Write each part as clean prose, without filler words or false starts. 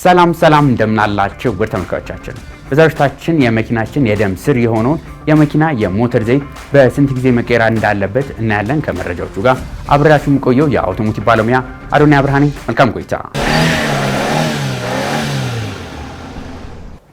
ሰላም እንደምናላችሁ ውድ ተመልካቾቻችን፣ በዛሬታችን የመኪናችን የደም ስር የሆነውን የመኪና የሞተር ዘይት በስንት ጊዜ መቀየር እንዳለበት እናያለን። ከመረጃዎቹ ጋር አብራችሁ የምቆየው የአውቶሞቲቭ ባለሙያ አዶንያ ብርሃኔ። መልካም ቆይታ።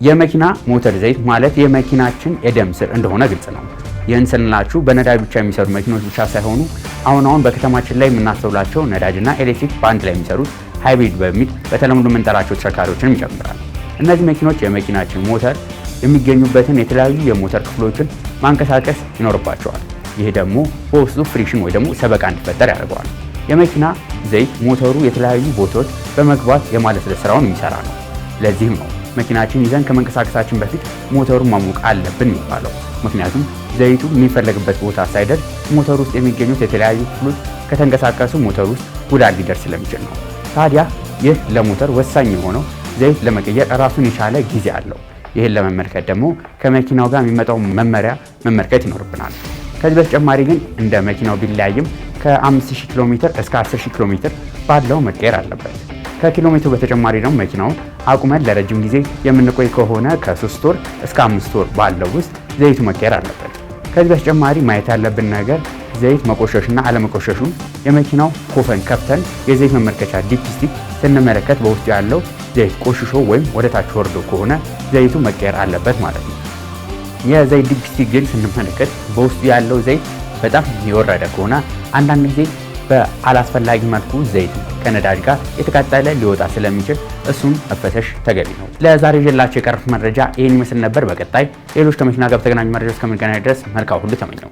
የመኪና ሞተር ዘይት ማለት የመኪናችን የደም ስር እንደሆነ ግልጽ ነው። ይህን ስንላችሁ በነዳጅ ብቻ የሚሰሩ መኪኖች ብቻ ሳይሆኑ አሁን በከተማችን ላይ የምናስተውላቸው ነዳጅና ኤሌክትሪክ በአንድ ላይ የሚሰሩት ሃይብሪድ በሚል በተለምዶ የምንጠራቸው ተሽከርካሪዎችን ይጨምራል። እነዚህ መኪኖች የመኪናችን ሞተር የሚገኙበትን የተለያዩ የሞተር ክፍሎችን ማንቀሳቀስ ይኖርባቸዋል። ይህ ደግሞ በውስጡ ፍሪክሽን ወይ ደግሞ ሰበቃ እንዲፈጠር ያደርገዋል። የመኪና ዘይት ሞተሩ የተለያዩ ቦታዎች በመግባት የማለስለስ ስራውን የሚሰራ ነው። ለዚህም ነው መኪናችን ይዘን ከመንቀሳቀሳችን በፊት ሞተሩን ማሞቅ አለብን የሚባለው። ምክንያቱም ዘይቱ የሚፈለግበት ቦታ ሳይደርስ ሞተር ውስጥ የሚገኙት የተለያዩ ክፍሎች ከተንቀሳቀሱ ሞተር ውስጥ ጉዳት ሊደርስ ስለሚችል ነው። ታዲያ ይህ ለሞተር ወሳኝ የሆነው ዘይት ለመቀየር ራሱን የቻለ ጊዜ አለው። ይህን ለመመልከት ደግሞ ከመኪናው ጋር የሚመጣው መመሪያ መመልከት ይኖርብናል። ከዚህ በተጨማሪ ግን እንደ መኪናው ቢለያይም ከ5000 ኪሎ ሜትር እስከ 10000 ኪሎ ሜትር ባለው መቀየር አለበት። ከኪሎ ሜትሩ በተጨማሪ ደግሞ መኪናውን አቁመን ለረጅም ጊዜ የምንቆይ ከሆነ ከ3 ወር እስከ 5 ወር ባለው ውስጥ ዘይቱ መቀየር አለበት። ከዚህ በተጨማሪ ማየት ያለብን ነገር ዘይት መቆሸሽና አለመቆሸሹን የመኪናው ኮፈን ከፍተን የዘይት መመልከቻ ዲፕስቲክ ስንመለከት በውስጡ ያለው ዘይት ቆሽሾ ወይም ወደ ታች ወርዶ ከሆነ ዘይቱ መቀየር አለበት ማለት ነው። የዘይት ዲፕስቲክ ግን ስንመለከት በውስጡ ያለው ዘይት በጣም የወረደ ከሆነ አንዳንድ ጊዜ በአላስፈላጊ መልኩ ዘይት ከነዳጅ ጋር የተቃጠለ ሊወጣ ስለሚችል እሱም መፈተሽ ተገቢ ነው። ለዛሬ ይዤላችሁ የቀረብኩት መረጃ ይህን ይመስል ነበር። በቀጣይ ሌሎች ከመኪና ጋር በተገናኙ መረጃዎች እስከምንገናኝ ድረስ መልካም ሁሉ ተመኘው።